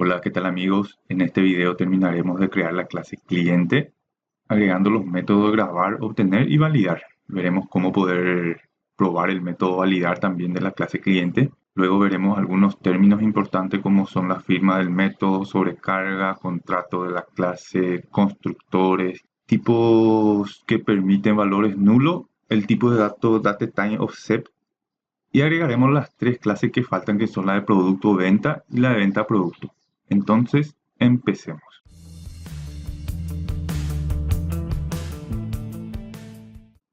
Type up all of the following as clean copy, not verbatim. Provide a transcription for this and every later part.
Hola, ¿qué tal amigos? En este video terminaremos de crear la clase cliente, agregando los métodos de grabar, obtener y validar. Veremos cómo poder probar el método validar también de la clase cliente. Luego veremos algunos términos importantes como son la firma del método, sobrecarga, contrato de la clase, constructores, tipos que permiten valores nulos, el tipo de dato DateTime Offset, y agregaremos las tres clases que faltan, que son la de producto venta y la de venta producto. Entonces, empecemos.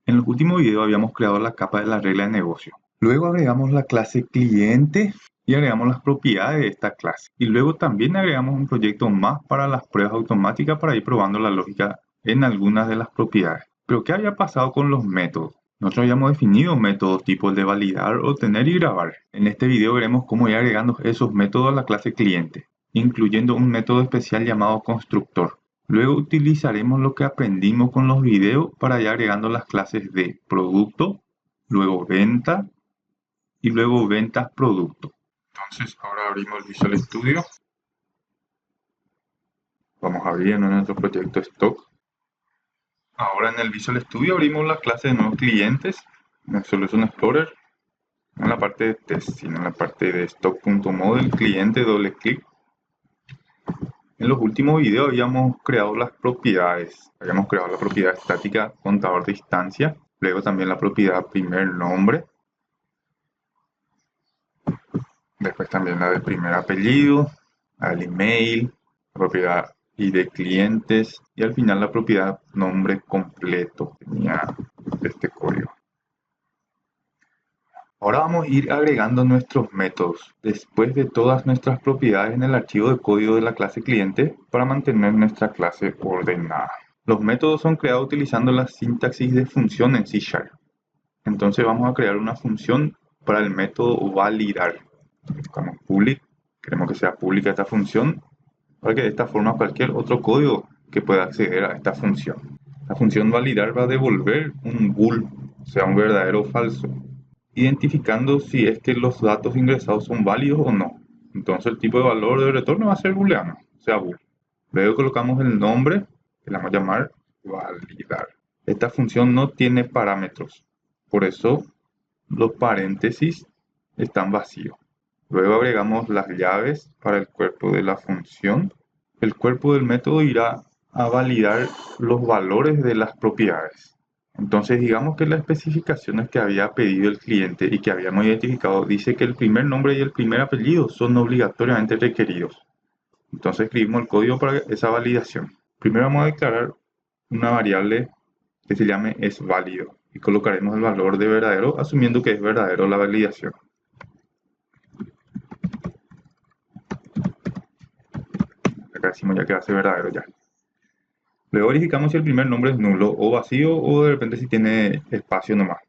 En los últimos videos habíamos creado la capa de la regla de negocio. Luego agregamos la clase cliente y agregamos las propiedades de esta clase. Y luego también agregamos un proyecto más para las pruebas automáticas para ir probando la lógica en algunas de las propiedades. Pero ¿qué había pasado con los métodos? Nosotros habíamos definido métodos tipo el de validar, obtener y grabar. En este video veremos cómo ir agregando esos métodos a la clase cliente, incluyendo un método especial llamado constructor. Luego utilizaremos lo que aprendimos con los videos para ir agregando las clases de producto, luego venta y luego ventas producto. Entonces ahora abrimos el Visual Studio. Vamos a abrir en nuestro proyecto stock. Ahora en el Visual Studio abrimos la clase de nuevos clientes en el Solution Explorer. No en la parte de test, sino en la parte de stock.model, cliente, doble clic. En los últimos videos habíamos creado las propiedades. Habíamos creado la propiedad estática contador de instancia, luego también la propiedad primer nombre, después también la de primer apellido, la del email, la propiedad ID clientes y al final la propiedad nombre completo. Tenía este código. Ahora vamos a ir agregando nuestros métodos después de todas nuestras propiedades en el archivo de código de la clase cliente para mantener nuestra clase ordenada. Los métodos son creados utilizando la sintaxis de función en C#. Entonces vamos a crear una función para el método validar. Buscamos public, queremos que sea pública esta función para que de esta forma cualquier otro código que pueda acceder a esta función. La función validar va a devolver un bool, o sea, un verdadero o falso, identificando si es que los datos ingresados son válidos o no. Entonces el tipo de valor de retorno va a ser booleano, o sea, bool. Luego colocamos el nombre, que le vamos a llamar validar. Esta función no tiene parámetros, por eso los paréntesis están vacíos. Luego agregamos las llaves para el cuerpo de la función. El cuerpo del método irá a validar los valores de las propiedades. Entonces digamos que las especificaciones que había pedido el cliente y que habíamos identificado dice que el primer nombre y el primer apellido son obligatoriamente requeridos. Entonces escribimos el código para esa validación. Primero vamos a declarar una variable que se llame esVálido y colocaremos el valor de verdadero asumiendo que es verdadero la validación. Acá decimos ya que va a ser verdadero ya. Luego verificamos si el primer nombre es nulo o vacío o de repente si tiene espacio nomás.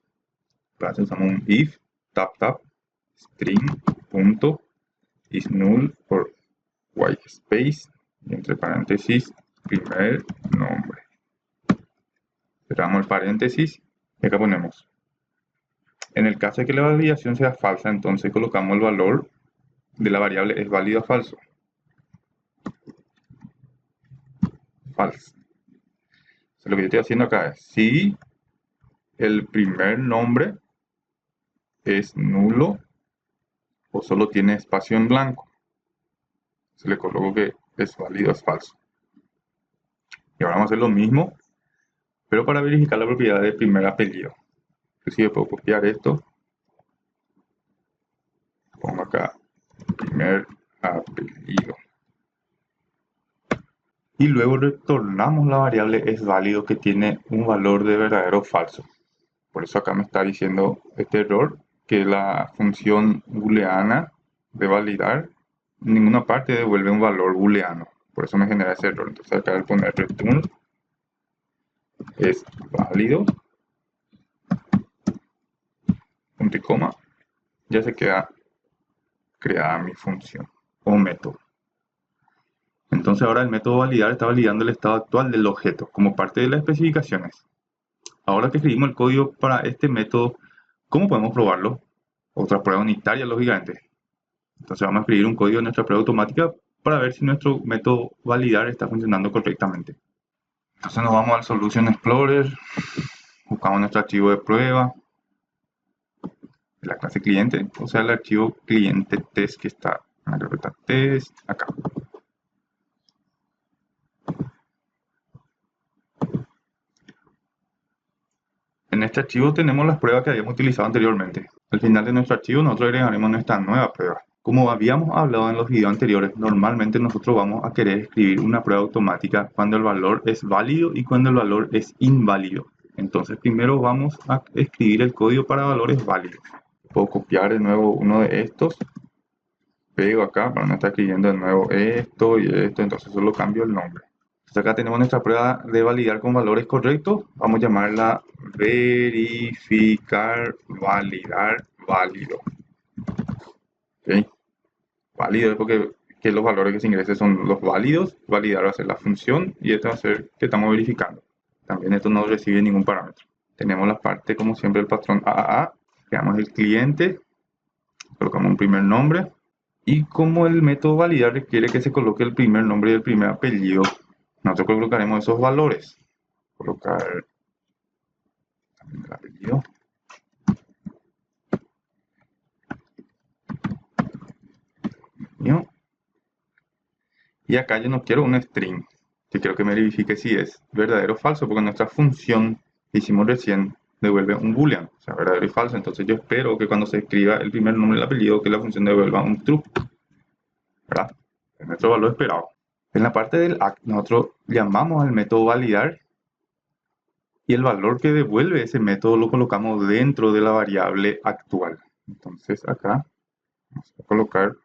Para eso usamos un if tap string.isNull por white space y entre paréntesis primer nombre. Cerramos el paréntesis y acá ponemos. En el caso de que la validación sea falsa, entonces colocamos el valor de la variable es válido o falso. False. Lo que yo estoy haciendo acá es si el primer nombre es nulo o solo tiene espacio en blanco. Se le coloco que es válido o es falso. Y ahora vamos a hacer lo mismo, pero para verificar la propiedad del primer apellido. Inclusive puedo copiar esto. Pongo acá primer apellido. Y luego retornamos la variable es válido que tiene un valor de verdadero o falso. Por eso acá me está diciendo este error que la función booleana de validar en ninguna parte devuelve un valor booleano. Por eso me genera ese error. Entonces acá al poner return es válido, punto y coma, ya se queda creada mi función o método. Entonces ahora el método validar está validando el estado actual del objeto como parte de las especificaciones. Ahora que escribimos el código para este método, ¿cómo podemos probarlo? Otra prueba unitaria, lógicamente. Entonces vamos a escribir un código en nuestra prueba automática para ver si nuestro método validar está funcionando correctamente. Entonces nos vamos al Solution Explorer, buscamos nuestro archivo de prueba, de la clase cliente, o sea el archivo cliente test que está en la carpeta test, acá. En este archivo tenemos las pruebas que habíamos utilizado anteriormente. Al final de nuestro archivo nosotros agregaremos nuestra nueva prueba. Como habíamos hablado en los videos anteriores, normalmente nosotros vamos a querer escribir una prueba automática cuando el valor es válido y cuando el valor es inválido. Entonces primero vamos a escribir el código para valores válidos. Puedo copiar de nuevo uno de estos, pego acá para no estar escribiendo de nuevo esto y esto, entonces solo cambio el nombre. Entonces acá tenemos nuestra prueba de validar con valores correctos. Vamos a llamarla verificar validar válido. ¿Okay? Válido es porque que los valores que se ingresen son los válidos. Validar va a ser la función y esto va a ser que estamos verificando. También esto no recibe ningún parámetro. Tenemos la parte, como siempre, el patrón AAA. Creamos el cliente. Colocamos un primer nombre. Y como el método validar requiere que se coloque el primer nombre y el primer apellido, nosotros colocaremos esos valores. Colocar también el apellido. Y acá yo no quiero un string. Yo quiero que me verifique si es verdadero o falso, porque nuestra función que hicimos recién devuelve un boolean, o sea, verdadero y falso. Entonces yo espero que cuando se escriba el primer nombre y el apellido, que la función devuelva un true, ¿verdad? Es nuestro valor esperado. En la parte del act, nosotros llamamos al método validar y el valor que devuelve ese método lo colocamos dentro de la variable actual. Entonces acá vamos a colocar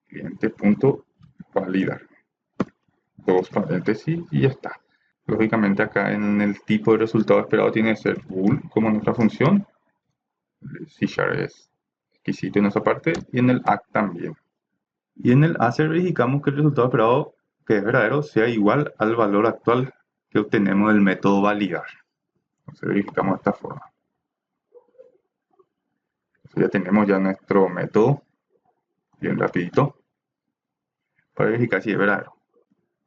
cliente.validar. Dos paréntesis y ya está. Lógicamente acá en el tipo de resultado esperado tiene que ser bool como nuestra función. C# es exquisito en esa parte y en el act también. Y en el answer verificamos que el resultado esperado, que es verdadero, sea igual al valor actual que obtenemos del método validar. Entonces verificamos de esta forma. Entonces ya tenemos ya nuestro método bien rapidito para verificar si es verdadero.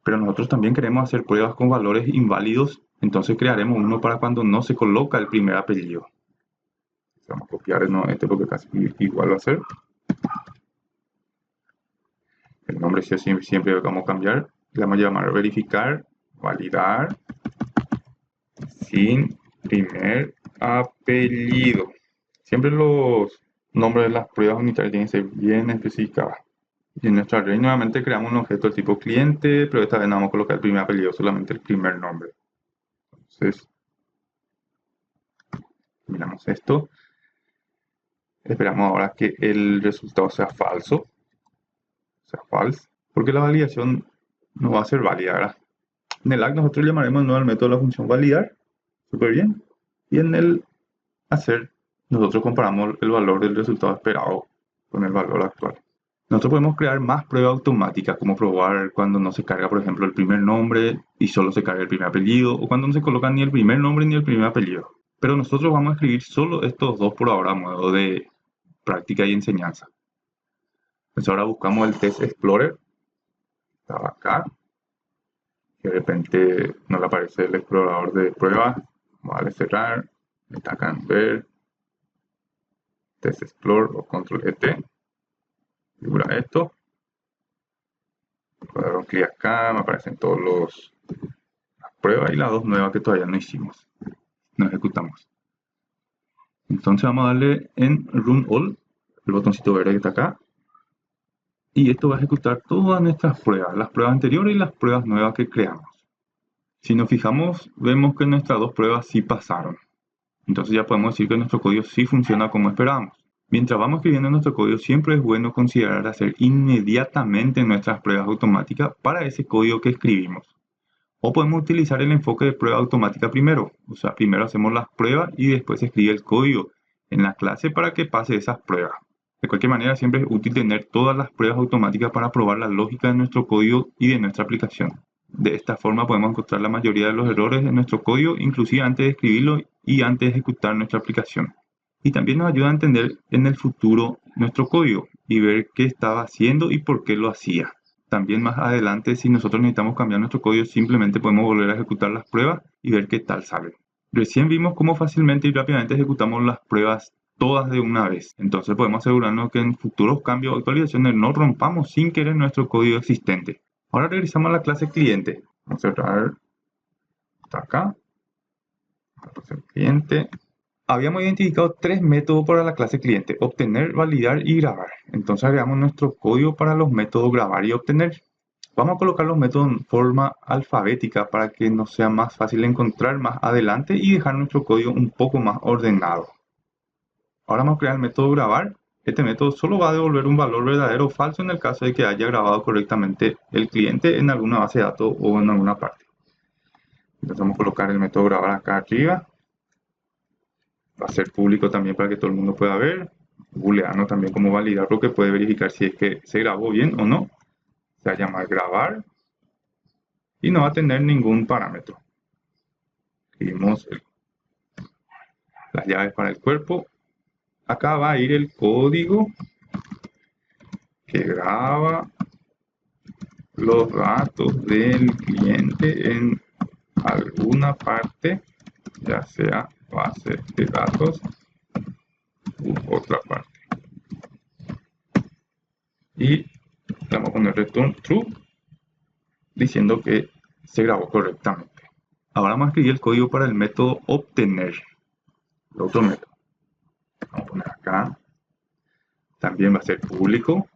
Pero nosotros también queremos hacer pruebas con valores inválidos, entonces crearemos uno para cuando no se coloca el primer apellido. Vamos a copiar este porque casi igual va a ser. El nombre siempre vamos a cambiar. Le vamos a llamar verificar, validar, sin primer apellido. Siempre los nombres de las pruebas unitarias tienen que ser bien especificadas. Y en nuestro array nuevamente creamos un objeto del tipo cliente, pero esta vez no vamos a colocar el primer apellido, solamente el primer nombre. Entonces, miramos esto. Esperamos ahora que el resultado sea falso. False, porque la validación no va a ser válida, ¿verdad? En el act nosotros llamaremos no al método de la función validar, súper bien, y en el hacer nosotros comparamos el valor del resultado esperado con el valor actual. Nosotros podemos crear más pruebas automáticas, como probar cuando no se carga, por ejemplo, el primer nombre y solo se carga el primer apellido, o cuando no se coloca ni el primer nombre ni el primer apellido. Pero nosotros vamos a escribir solo estos dos por ahora a modo de práctica y enseñanza. Entonces ahora buscamos el Test Explorer. Estaba acá. Y de repente nos aparece el explorador de pruebas. Vamos a darle cerrar. Está acá en ver. Test Explorer o Control ET. Figura esto. Puedo dar un clic acá. Me aparecen todas las pruebas y las dos nuevas que todavía no hicimos. No ejecutamos. Entonces vamos a darle en Run All. El botoncito verde que está acá. Y esto va a ejecutar todas nuestras pruebas, las pruebas anteriores y las pruebas nuevas que creamos. Si nos fijamos, vemos que nuestras dos pruebas sí pasaron. Entonces ya podemos decir que nuestro código sí funciona como esperábamos. Mientras vamos escribiendo nuestro código, siempre es bueno considerar hacer inmediatamente nuestras pruebas automáticas para ese código que escribimos. O podemos utilizar el enfoque de prueba automática primero. O sea, primero hacemos las pruebas y después se escribe el código en la clase para que pase esas pruebas. De cualquier manera, siempre es útil tener todas las pruebas automáticas para probar la lógica de nuestro código y de nuestra aplicación. De esta forma podemos encontrar la mayoría de los errores de nuestro código, inclusive antes de escribirlo y antes de ejecutar nuestra aplicación. Y también nos ayuda a entender en el futuro nuestro código y ver qué estaba haciendo y por qué lo hacía. También más adelante, si nosotros necesitamos cambiar nuestro código, simplemente podemos volver a ejecutar las pruebas y ver qué tal sale. Recién vimos cómo fácilmente y rápidamente ejecutamos las pruebas todas de una vez. Entonces podemos asegurarnos que en futuros cambios o actualizaciones no rompamos sin querer nuestro código existente. Ahora regresamos a la clase cliente. Vamos a cerrar hasta acá. La clase cliente. Habíamos identificado tres métodos para la clase cliente: obtener, validar y grabar. Entonces agregamos nuestro código para los métodos grabar y obtener. Vamos a colocar los métodos en forma alfabética para que nos sea más fácil encontrar más adelante y dejar nuestro código un poco más ordenado. Ahora vamos a crear el método grabar. Este método solo va a devolver un valor verdadero o falso en el caso de que haya grabado correctamente el cliente en alguna base de datos o en alguna parte. Entonces vamos a colocar el método grabar acá arriba. Va a ser público también para que todo el mundo pueda ver. Booleano también como validar, porque puede verificar si es que se grabó bien o no. Se va a llamar grabar y no va a tener ningún parámetro. Escribimos las llaves para el cuerpo. Acá va a ir el código que graba los datos del cliente en alguna parte, ya sea base de datos u otra parte. Y vamos a poner return true diciendo que se grabó correctamente. Ahora vamos a escribir el código para el método obtener, el otro método. Vamos a poner acá. También va a ser público.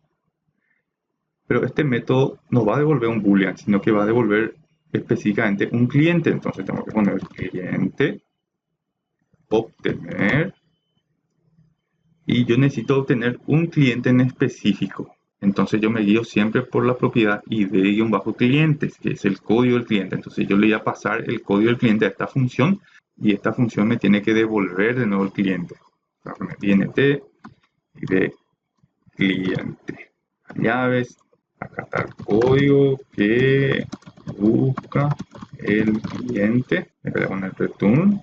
Pero este método no va a devolver un boolean, sino que va a devolver específicamente un cliente. Entonces tengo que poner cliente, obtener. Y yo necesito obtener un cliente en específico. Entonces yo me guío siempre por la propiedad id-clientes, que es el código del cliente. Entonces yo le voy a pasar el código del cliente a esta función y esta función me tiene que devolver de nuevo el cliente. Voy a poner int id cliente. Llaves, acá está el código que busca el cliente. Le voy a poner return.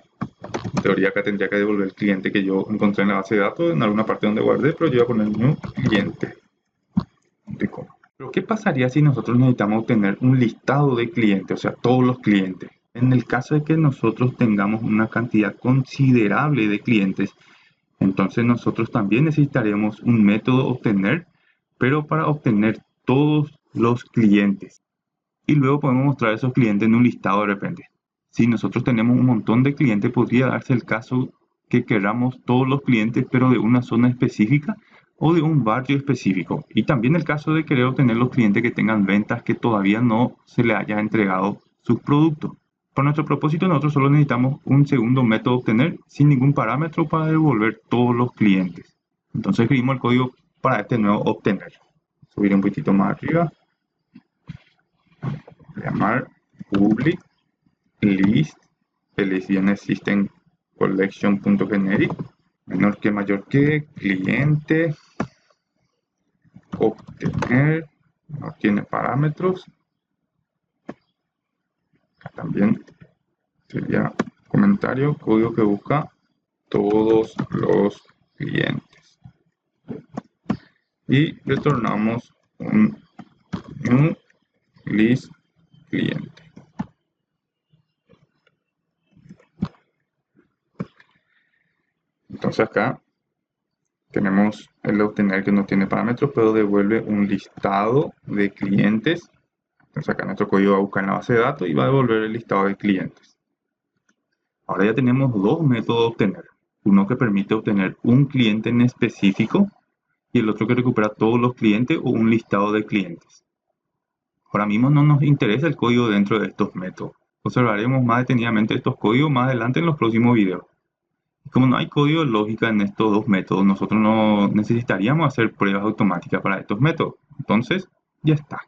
En teoría acá tendría que devolver el cliente que yo encontré en la base de datos en alguna parte donde guardé, pero yo voy a poner new cliente. Pero ¿qué pasaría si nosotros necesitamos obtener un listado de clientes, o sea, todos los clientes? En el caso de que nosotros tengamos una cantidad considerable de clientes, entonces nosotros también necesitaremos un método obtener, pero para obtener todos los clientes. Y luego podemos mostrar esos clientes en un listado de repente. Si nosotros tenemos un montón de clientes, podría darse el caso que queramos todos los clientes, pero de una zona específica o de un barrio específico. Y también el caso de querer obtener los clientes que tengan ventas que todavía no se le haya entregado sus productos. Para nuestro propósito, nosotros solo necesitamos un segundo método obtener sin ningún parámetro para devolver todos los clientes. Entonces escribimos el código para este nuevo obtener. Subir un poquito más arriba. Llamar public list, el list viene system collection.generic, menor que mayor que, cliente, obtener, no tiene parámetros. También sería comentario, código que busca todos los clientes. Y retornamos un new list cliente. Entonces acá tenemos el obtener que no tiene parámetros, pero devuelve un listado de clientes. Entonces acá nuestro código va a buscar en la base de datos y va a devolver el listado de clientes. Ahora ya tenemos dos métodos de obtener. Uno que permite obtener un cliente en específico y el otro que recupera todos los clientes o un listado de clientes. Ahora mismo no nos interesa el código dentro de estos métodos. Observaremos más detenidamente estos códigos más adelante en los próximos videos. Como no hay código de lógica en estos dos métodos, nosotros no necesitaríamos hacer pruebas automáticas para estos métodos. Entonces, ya está.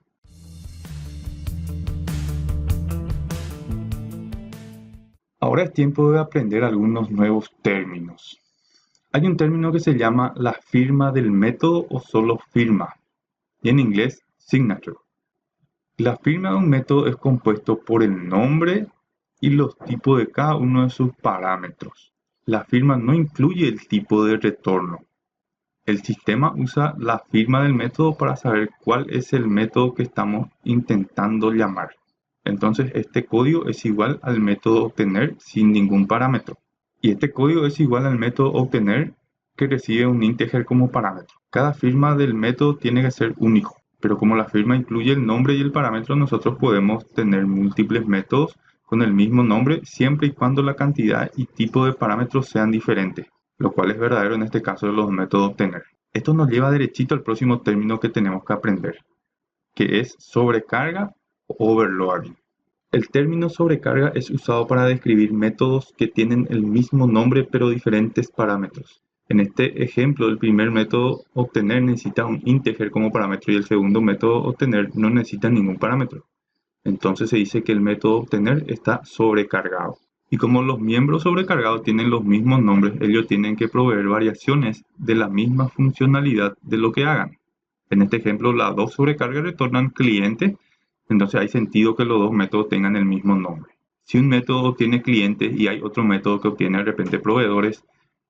Ahora es tiempo de aprender algunos nuevos términos. Hay un término que se llama la firma del método o solo firma, y en inglés signature. La firma de un método es compuesto por el nombre y los tipos de cada uno de sus parámetros. La firma no incluye el tipo de retorno. El sistema usa la firma del método para saber cuál es el método que estamos intentando llamar. Entonces este código es igual al método obtener sin ningún parámetro. Y este código es igual al método obtener que recibe un integer como parámetro. Cada firma del método tiene que ser único, pero como la firma incluye el nombre y el parámetro, nosotros podemos tener múltiples métodos con el mismo nombre siempre y cuando la cantidad y tipo de parámetros sean diferentes, lo cual es verdadero en este caso de los métodos obtener. Esto nos lleva derechito al próximo término que tenemos que aprender, que es sobrecarga o overloading. El término sobrecarga es usado para describir métodos que tienen el mismo nombre pero diferentes parámetros. En este ejemplo, el primer método obtener necesita un integer como parámetro y el segundo método obtener no necesita ningún parámetro. Entonces se dice que el método obtener está sobrecargado. Y como los miembros sobrecargados tienen los mismos nombres, ellos tienen que proveer variaciones de la misma funcionalidad de lo que hagan. En este ejemplo, las dos sobrecargas retornan cliente, entonces hay sentido que los dos métodos tengan el mismo nombre. Si un método obtiene clientes y hay otro método que obtiene de repente proveedores,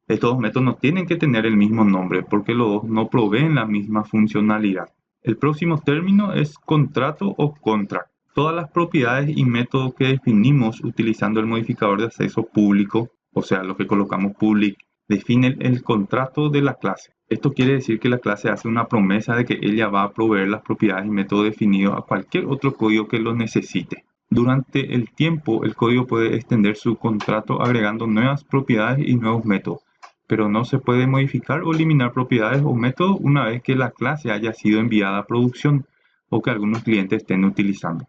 estos dos métodos no tienen que tener el mismo nombre porque los dos no proveen la misma funcionalidad. El próximo término es contrato o contract. Todas las propiedades y métodos que definimos utilizando el modificador de acceso público, o sea, lo que colocamos public, definen el contrato de la clase. Esto quiere decir que la clase hace una promesa de que ella va a proveer las propiedades y métodos definidos a cualquier otro código que lo necesite. Durante el tiempo, el código puede extender su contrato agregando nuevas propiedades y nuevos métodos, pero no se puede modificar o eliminar propiedades o métodos una vez que la clase haya sido enviada a producción o que algunos clientes estén utilizando.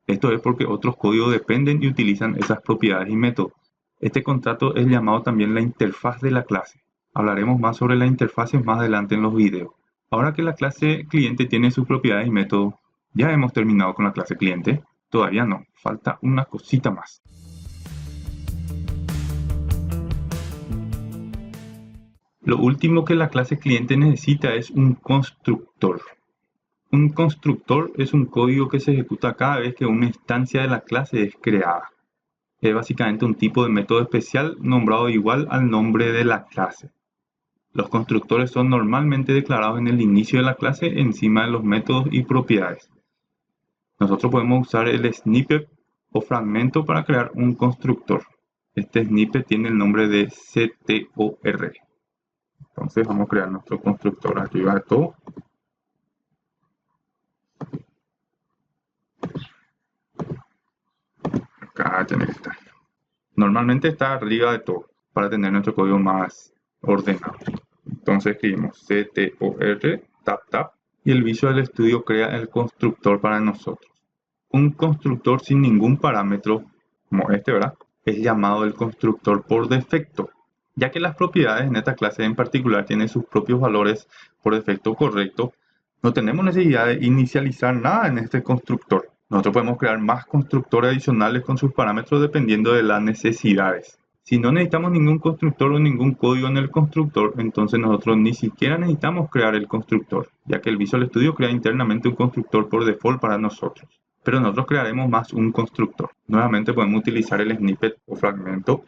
Esto es porque otros códigos dependen y utilizan esas propiedades y métodos. Este contrato es llamado también la interfaz de la clase. Hablaremos más sobre las interfaces más adelante en los videos. Ahora que la clase cliente tiene sus propiedades y métodos, ¿ya hemos terminado con la clase cliente? Todavía no, falta una cosita más. Lo último que la clase cliente necesita es un constructor. Un constructor es un código que se ejecuta cada vez que una instancia de la clase es creada. Es básicamente un tipo de método especial nombrado igual al nombre de la clase. Los constructores son normalmente declarados en el inicio de la clase encima de los métodos y propiedades. Nosotros podemos usar el snippet o fragmento para crear un constructor. Este snippet tiene el nombre de CTOR. Entonces vamos a crear nuestro constructor arriba de todo. Acá tiene que estar. Normalmente está arriba de todo para tener nuestro código más ordenado. Entonces escribimos CTOR, tap, y el Visual Studio crea el constructor para nosotros. Un constructor sin ningún parámetro, como este, ¿verdad?, es llamado el constructor por defecto, ya que las propiedades en esta clase en particular tienen sus propios valores por defecto correcto. No tenemos necesidad de inicializar nada en este constructor. Nosotros podemos crear más constructores adicionales con sus parámetros dependiendo de las necesidades. Si no necesitamos ningún constructor o ningún código en el constructor, entonces nosotros ni siquiera necesitamos crear el constructor, ya que el Visual Studio crea internamente un constructor por default para nosotros. Pero nosotros crearemos más un constructor. Nuevamente podemos utilizar el snippet o fragmento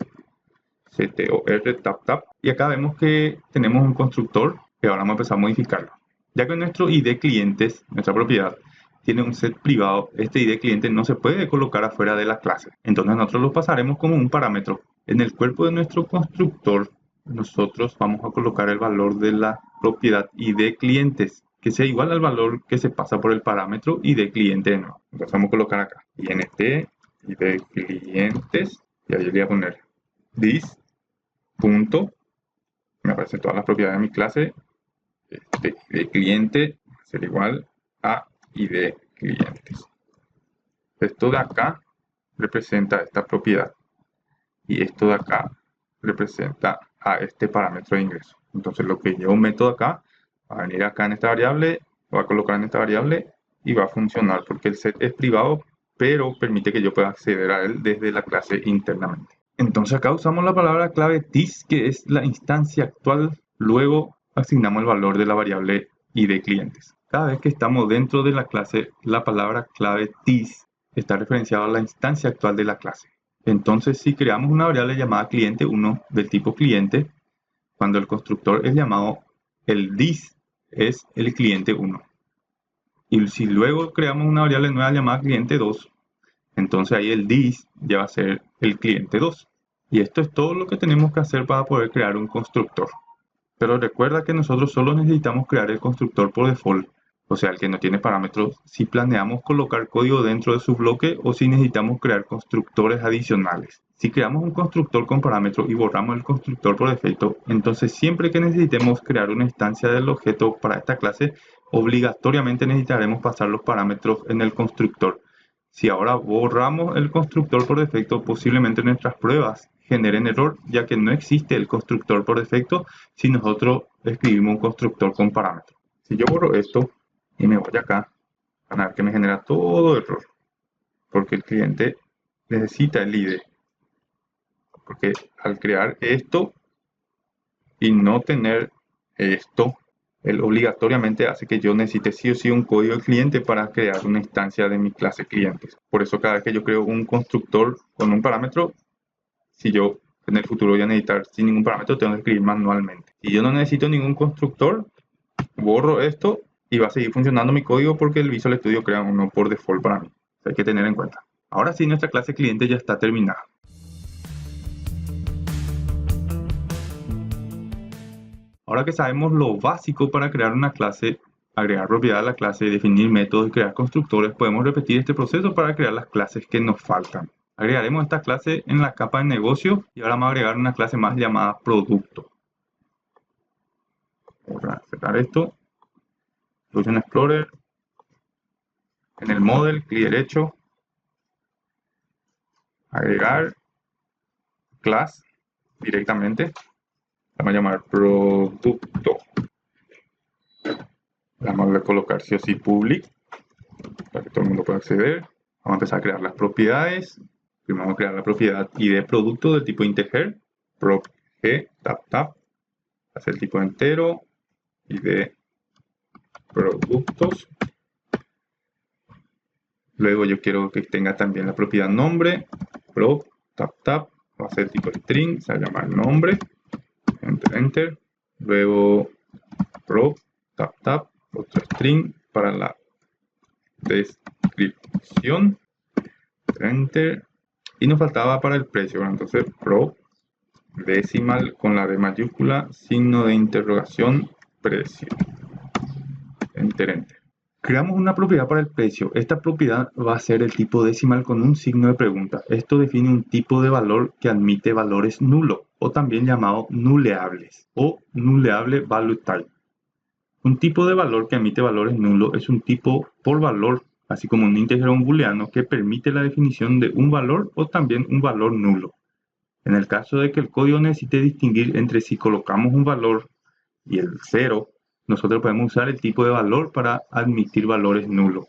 CTOR tap, y acá vemos que tenemos un constructor que ahora vamos a empezar a modificarlo. Ya que nuestro ID clientes, nuestra propiedad, tiene un set privado, este ID cliente no se puede colocar afuera de la clase. Entonces nosotros lo pasaremos como un parámetro. En el cuerpo de nuestro constructor, nosotros vamos a colocar el valor de la propiedad ID clientes, que sea igual al valor que se pasa por el parámetro ID cliente de nuevo. Entonces vamos a colocar acá int ID clientes, y ahí le voy a poner this punto, me aparecen todas las propiedades de mi clase, ID cliente va a ser igual a ID clientes. Esto de acá representa esta propiedad y esto de acá representa a este parámetro de ingreso. Entonces lo que yo meto acá va a venir acá en esta variable, lo va a colocar en esta variable y va a funcionar porque el set es privado, pero permite que yo pueda acceder a él desde la clase internamente. Entonces acá usamos la palabra clave this, que es la instancia actual, luego asignamos el valor de la variable ID clientes. Cada vez que estamos dentro de la clase, la palabra clave this está referenciada a la instancia actual de la clase. Entonces, si creamos una variable llamada cliente1 del tipo cliente, cuando el constructor es llamado, el dis es el cliente 1. Y si luego creamos una variable nueva llamada cliente 2, entonces ahí el dis ya va a ser el cliente 2. Y esto es todo lo que tenemos que hacer para poder crear un constructor. Pero recuerda que nosotros solo necesitamos crear el constructor por default, o sea, el que no tiene parámetros, si planeamos colocar código dentro de su bloque o si necesitamos crear constructores adicionales. Si creamos un constructor con parámetros y borramos el constructor por defecto, entonces siempre que necesitemos crear una instancia del objeto para esta clase, obligatoriamente necesitaremos pasar los parámetros en el constructor. Si ahora borramos el constructor por defecto, posiblemente nuestras pruebas generen error, ya que no existe el constructor por defecto si nosotros escribimos un constructor con parámetros. Si yo borro esto y me voy acá, van a ver que me genera todo error, porque el cliente necesita el ID. Porque al crear esto y no tener esto, él obligatoriamente hace que yo necesite sí o sí un código de cliente para crear una instancia de mi clase clientes. Por eso cada vez que yo creo un constructor con un parámetro, si yo en el futuro voy a necesitar sin ningún parámetro, tengo que escribir manualmente. Si yo no necesito ningún constructor, borro esto y va a seguir funcionando mi código porque el Visual Studio crea uno por default para mí. Hay que tener en cuenta. Ahora sí, nuestra clase cliente ya está terminada. Ahora que sabemos lo básico para crear una clase, agregar propiedad a la clase, definir métodos y crear constructores, podemos repetir este proceso para crear las clases que nos faltan. Agregaremos esta clase en la capa de negocio y ahora vamos a agregar una clase más llamada producto. Vamos a cerrar esto. Solution Explorer. En el model, clic derecho. Agregar class directamente. Vamos a llamar producto. Vamos a colocar sí o sí public para que todo el mundo pueda acceder. Vamos a empezar a crear las propiedades. Primero vamos a crear la propiedad ID producto del tipo integer. Prop g tap hace el tipo entero. ID productos. Luego yo quiero que tenga también la propiedad nombre. Prop tap va a ser el tipo string, se va a llamar nombre. Enter. Luego prop tap otro string para la descripción. Enter. Y nos faltaba para el precio. Entonces prop decimal con la D mayúscula, signo de interrogación, precio. Enter. Creamos una propiedad para el precio. Esta propiedad va a ser el tipo decimal con un signo de pregunta. Esto define un tipo de valor que admite valores nulos, o también llamado nuleables, o nuleable value type. Un tipo de valor que admite valores nulos es un tipo por valor, así como un integer o un booleano, que permite la definición de un valor o también un valor nulo. En el caso de que el código necesite distinguir entre si colocamos un valor y el 0, nosotros podemos usar el tipo de valor para admitir valores nulos.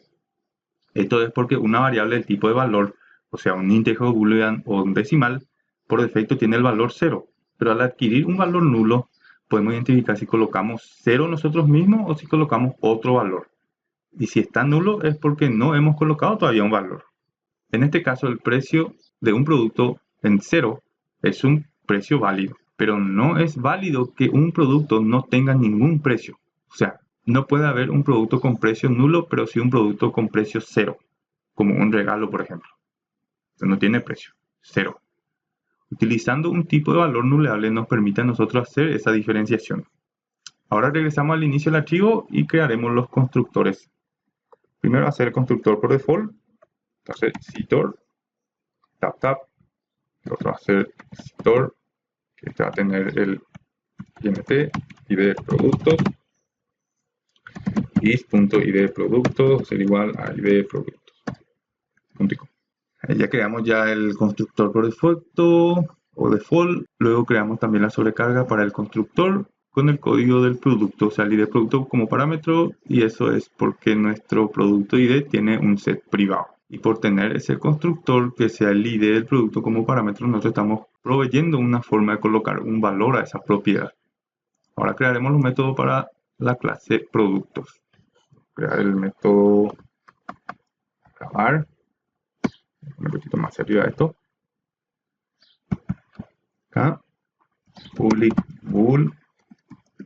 Esto es porque una variable del tipo de valor, o sea, un integer, boolean o un decimal, por defecto tiene el valor 0. Pero al adquirir un valor nulo, podemos identificar si colocamos 0 nosotros mismos o si colocamos otro valor. Y si está nulo es porque no hemos colocado todavía un valor. En este caso, el precio de un producto en 0 es un precio válido. Pero no es válido que un producto no tenga ningún precio. O sea, no puede haber un producto con precio nulo, pero sí un producto con precio 0. Como un regalo, por ejemplo. No tiene precio, 0. Utilizando un tipo de valor nuleable nos permite a nosotros hacer esa diferenciación. Ahora regresamos al inicio del archivo y crearemos los constructores. Primero va a ser el constructor por default. Entonces, Citor, tap. El otro va a ser Citor, que este va a tener el INT, ID productos. Is.id productos ser igual a id productos. Ya creamos ya el constructor por defecto o default. Luego creamos también la sobrecarga para el constructor con el código del producto, o sea, el ID producto como parámetro, y eso es porque nuestro producto ID tiene un set privado. Y por tener ese constructor que sea el ID del producto como parámetro, nosotros estamos proveyendo una forma de colocar un valor a esa propiedad. Ahora crearemos los métodos para la clase productos. Crear el método grabar. Un poquito más arriba de esto. Acá. Public bool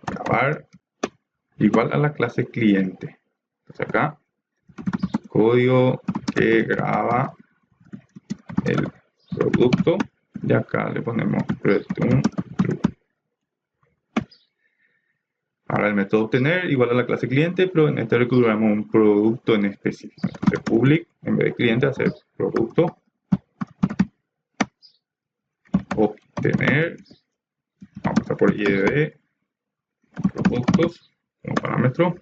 grabar. igual a la clase cliente. Entonces acá, código que graba el producto, y acá le ponemos return true. Ahora el método obtener igual a la clase cliente, pero en este recuperamos un producto en específico. Entonces public, en vez de cliente, hacer producto, obtener, vamos a pasar por id productos como parámetro,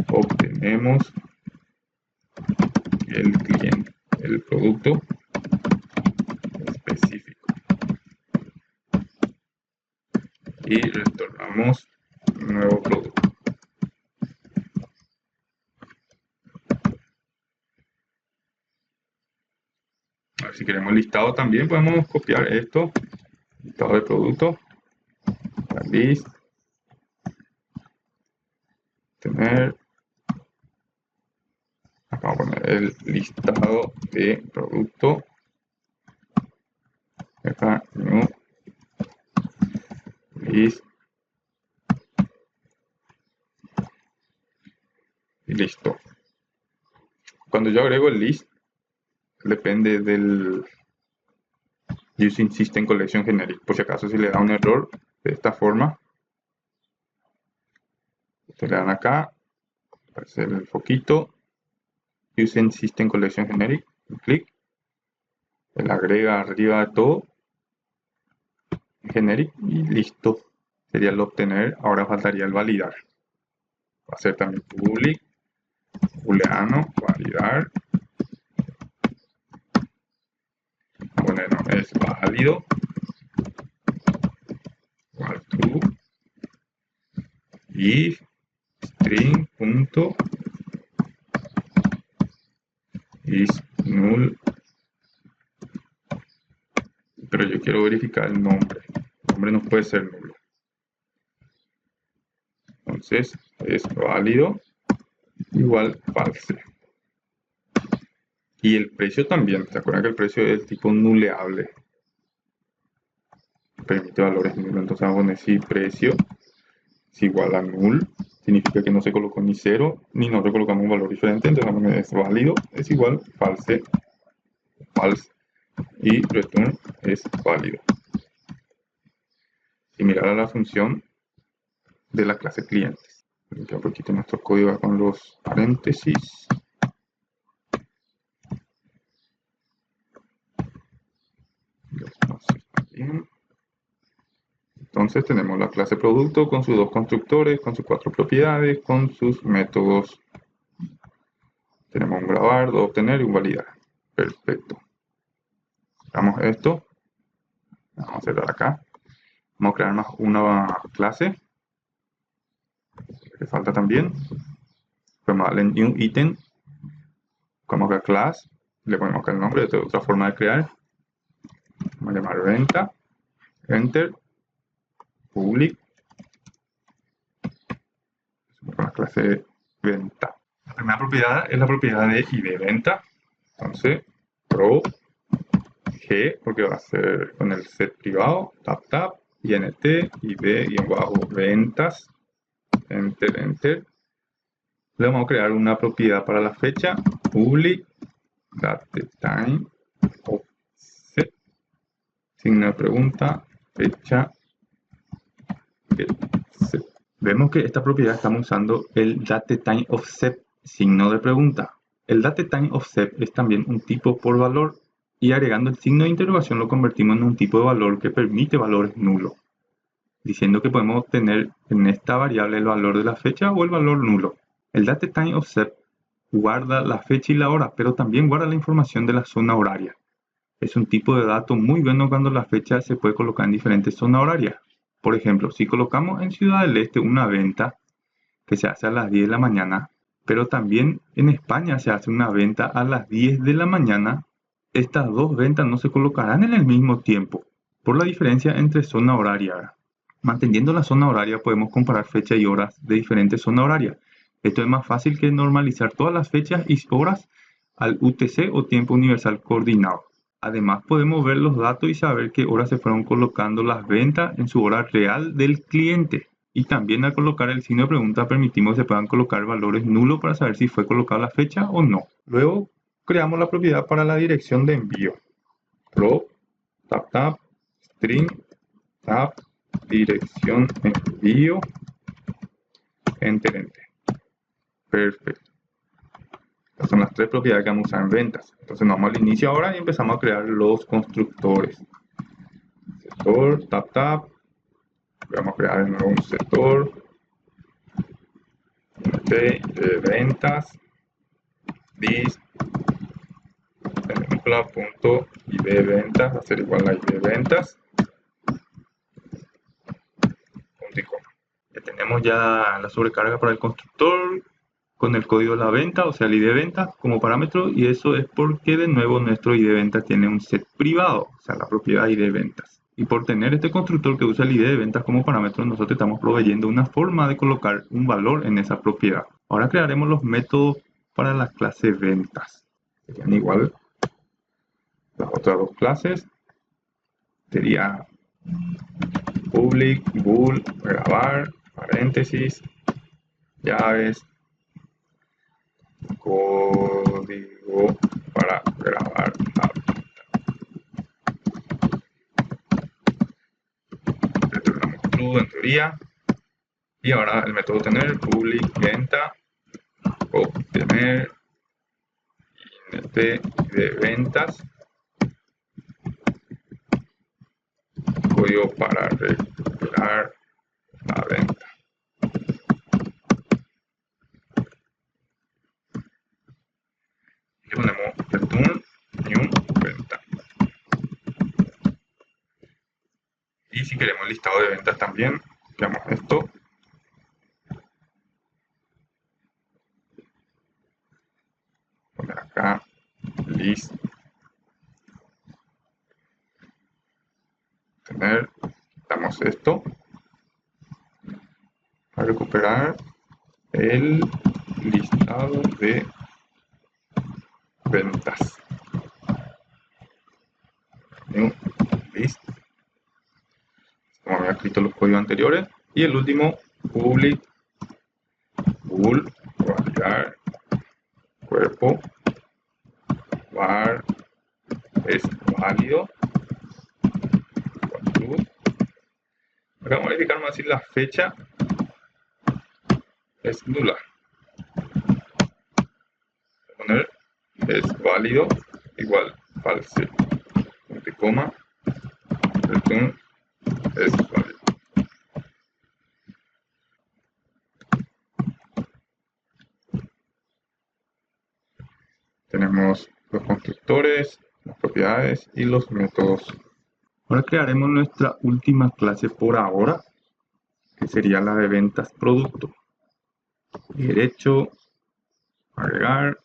obtenemos el cliente, el producto específico y retornamos un nuevo producto. A ver, si queremos listado también podemos copiar esto, listado de producto, list, tener, acá vamos a poner el listado de producto, acá new list y listo. Cuando yo agrego el list, depende del using system collection generic. Por si acaso si le da un error de esta forma, ustedes le dan acá, aparece el foquito, using system collection generic, un clic, él agrega arriba de todo generic y listo. Sería el obtener, ahora faltaría el validar. Va a ser también public, booleano, validar. Bueno, es válido, igual true, if string punto is null, pero yo quiero verificar el nombre. El nombre no puede ser nulo. Entonces es válido igual false. Y el precio también. ¿Se acuerdan que el precio es tipo nuleable? Permite valores nulos. Entonces vamos a poner si precio es igual a null. Significa que no se colocó ni 0 ni nosotros colocamos un valor diferente. Entonces vamos a poner es válido es igual false. False. Y return es válido. Similar a la función de la clase clientes. Limpiar un poquito nuestro código con los paréntesis. Entonces tenemos la clase producto con sus dos constructores, con sus 4 propiedades, con sus métodos. Tenemos un grabar, dos obtener y un validar. Perfecto. Cerramos esto. Vamos a cerrar acá. Vamos a crear más una clase. Que falta también. Podemos darle new item. Como acá class. Le ponemos acá el nombre. Esta es otra forma de crear. Vamos a llamar venta. Enter. Public. Con la clase venta. La primera propiedad es la propiedad de id venta. Entonces, pro g, porque va a ser con el set privado, tap, int, id-ventas, enter, enter. Le vamos a crear una propiedad para la fecha, public, datetime, offset, signo de pregunta, fecha, set. Vemos que esta propiedad estamos usando el datetime offset, signo de pregunta. El datetime offset es también un tipo por valor y agregando el signo de interrogación lo convertimos en un tipo de valor que permite valores nulos, diciendo que podemos obtener en esta variable el valor de la fecha o el valor nulo. El datetime offset guarda la fecha y la hora, pero también guarda la información de la zona horaria. Es un tipo de dato muy bueno cuando la fecha se puede colocar en diferentes zonas horarias. Por ejemplo, si colocamos en Ciudad del Este una venta que se hace a las 10 de la mañana, pero también en España se hace una venta a las 10 de la mañana, estas dos ventas no se colocarán en el mismo tiempo, por la diferencia entre zona horaria. Manteniendo la zona horaria podemos comparar fecha y horas de diferentes zonas horarias. Esto es más fácil que normalizar todas las fechas y horas al UTC o tiempo universal coordinado. Además podemos ver los datos y saber qué horas se fueron colocando las ventas en su hora real del cliente. Y también al colocar el signo de pregunta permitimos que se puedan colocar valores nulos para saber si fue colocada la fecha o no. Luego creamos la propiedad para la dirección de envío. Prop, tap, string, tap, dirección envío, enter. Perfecto. Estas son las tres propiedades que vamos a usar en ventas. Entonces nos vamos al inicio ahora y empezamos a crear los constructores. Sector, tap. Vamos a crear de nuevo un sector de ventas. This punto.id ventas va a ser igual a id ventas. Punto y coma. Ya tenemos ya la sobrecarga para el constructor con el código de la venta, o sea el ID de venta como parámetro, y eso es porque de nuevo nuestro ID de venta tiene un set privado, o sea la propiedad ID de ventas. Y por tener este constructor que usa el ID de ventas como parámetro, nosotros estamos proveyendo una forma de colocar un valor en esa propiedad. Ahora crearemos los métodos para la clase ventas. Serían igual las otras dos clases. Sería public, bool, grabar, paréntesis, llaves, código para grabar la venta. Retornamos true en teoría. Y ahora el método tener, public venta, obtener int de ventas, código para recuperar la venta. Y le ponemos return new venta. Y si queremos el listado de ventas también, creamos esto. Poner acá list. Quitamos esto. Para recuperar el listado de ventas. New list. Como había escrito los códigos anteriores. Y el último, public bool, validar cuerpo var es válido. Acá vamos a verificar, vamos a decir la fecha es nula. Voy a poner es válido igual false. Punto y coma. Return es válido. Tenemos los constructores, las propiedades y los métodos. Ahora crearemos nuestra última clase por ahora, que sería la de ventas producto. Derecho, agregar,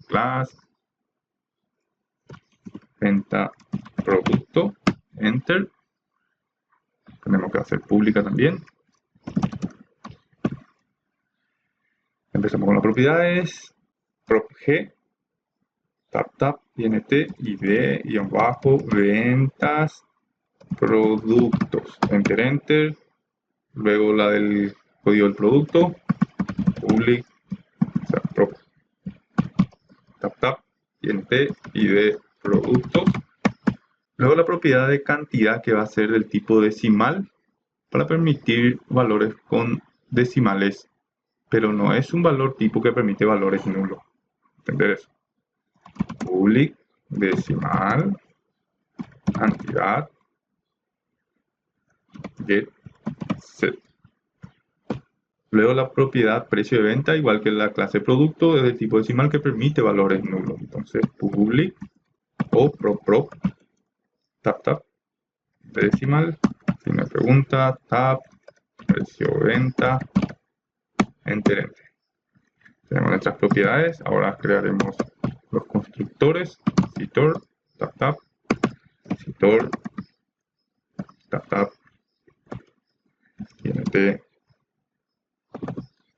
class, venta producto, enter. Tenemos que hacer pública también. Empezamos con las propiedades. Prop G, tap, int, id, ventas, productos. Enter. Luego la del código del producto. Public, o sea, prop, tap, int, id, productos. Luego la propiedad de cantidad que va a ser del tipo decimal para permitir valores con decimales, pero no es un valor tipo que permite valores nulos. ¿Entender eso? Public, decimal, cantidad, get, set. Luego la propiedad precio de venta, igual que la clase producto, es de tipo decimal que permite valores nulos. Entonces, public o prop, tap, decimal, si me pregunta, tap, precio de venta, enter. Tenemos nuestras propiedades, ahora crearemos los constructores, citor, tap, citor, tap, int,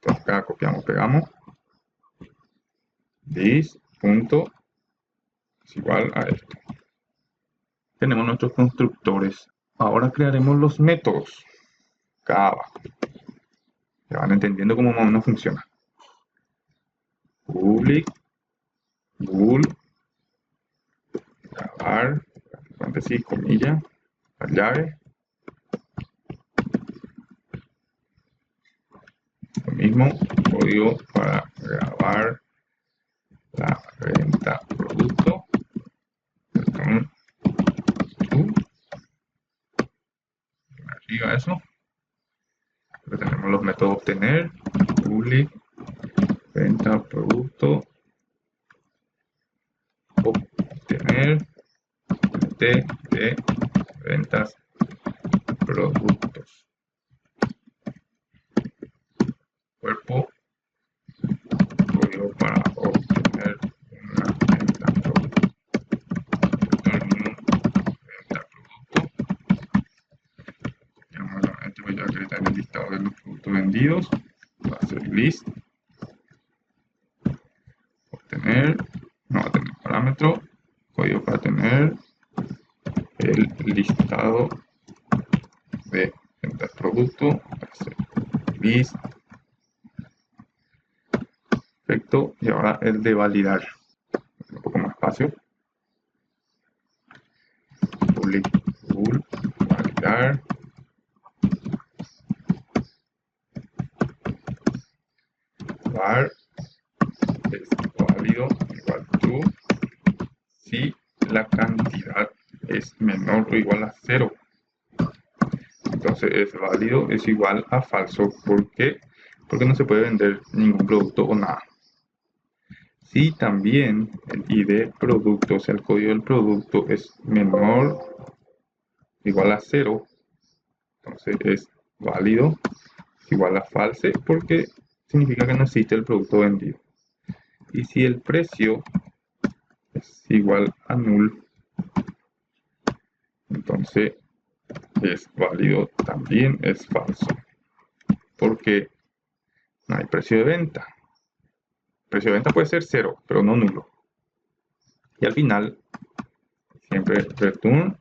acá copiamos, pegamos, this punto es igual a esto. Tenemos nuestros constructores. Ahora crearemos los métodos. Acá abajo. Ya van entendiendo cómo más o menos funciona. Public, bool, grabar, paréntesis, comilla, la llave. Lo mismo, código para grabar la venta producto. Arriba eso. Aquí tenemos los métodos obtener, public, venta producto, obtener de ventas productos. Cuerpo, código para obtener una venta producto. Venta producto. Nuevamente voy a agregar el listado de los productos vendidos. Va a ser list. Obtener, no va a tener parámetro. Código para tener el listado de ventas producto. Va a ser list. Perfecto. Y ahora el de validar. Un poco más espacio. Public bool, validar. Var es válido igual true si la cantidad es menor o igual a 0. Entonces es válido es igual a falso. ¿Por qué? Porque no se puede vender ningún producto o nada. Si también el ID producto, o sea el código del producto es menor o igual a 0, entonces es válido igual a false porque significa que no existe el producto vendido. Y si el precio es igual a null, entonces es válido, también es falso, porque no hay precio de venta. El precio de venta puede ser 0, pero no nulo. Y al final, siempre return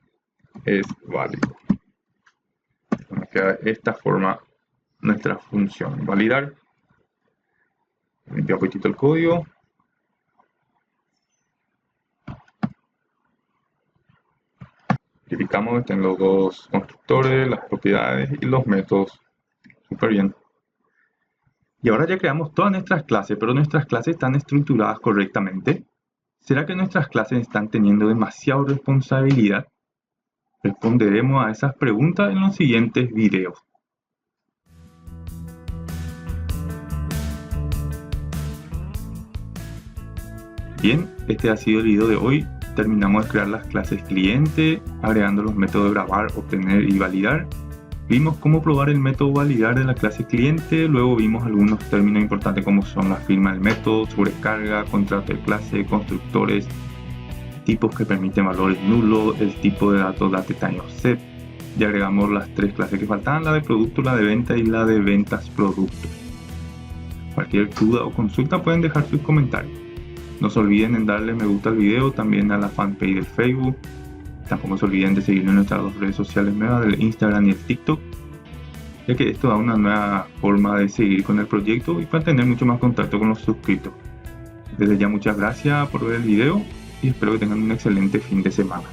es válido. Nos queda de esta forma nuestra función validar. Limpia un poquito el código. Verificamos que estén los dos constructores, las propiedades y los métodos. Súper bien. Y ahora ya creamos todas nuestras clases, pero nuestras clases están estructuradas correctamente. ¿Será que nuestras clases están teniendo demasiada responsabilidad? Responderemos a esas preguntas en los siguientes videos. Bien, este ha sido el video de hoy. Terminamos de crear las clases cliente, agregando los métodos de grabar, obtener y validar. Vimos cómo probar el método validar de la clase cliente, luego vimos algunos términos importantes como son la firma del método, sobrecarga, contrato de clase, constructores, tipos que permiten valores nulos, el tipo de datos DateTime Offset. Y agregamos las tres clases que faltaban, la de producto, la de venta y la de ventas producto. Cualquier duda o consulta pueden dejar sus comentarios. No se olviden en darle me gusta al video, también a la fanpage del Facebook. Tampoco se olviden de seguirnos en nuestras dos redes sociales nuevas, del Instagram y el TikTok, ya que esto da una nueva forma de seguir con el proyecto y para tener mucho más contacto con los suscritos. Desde ya muchas gracias por ver el video y espero que tengan un excelente fin de semana.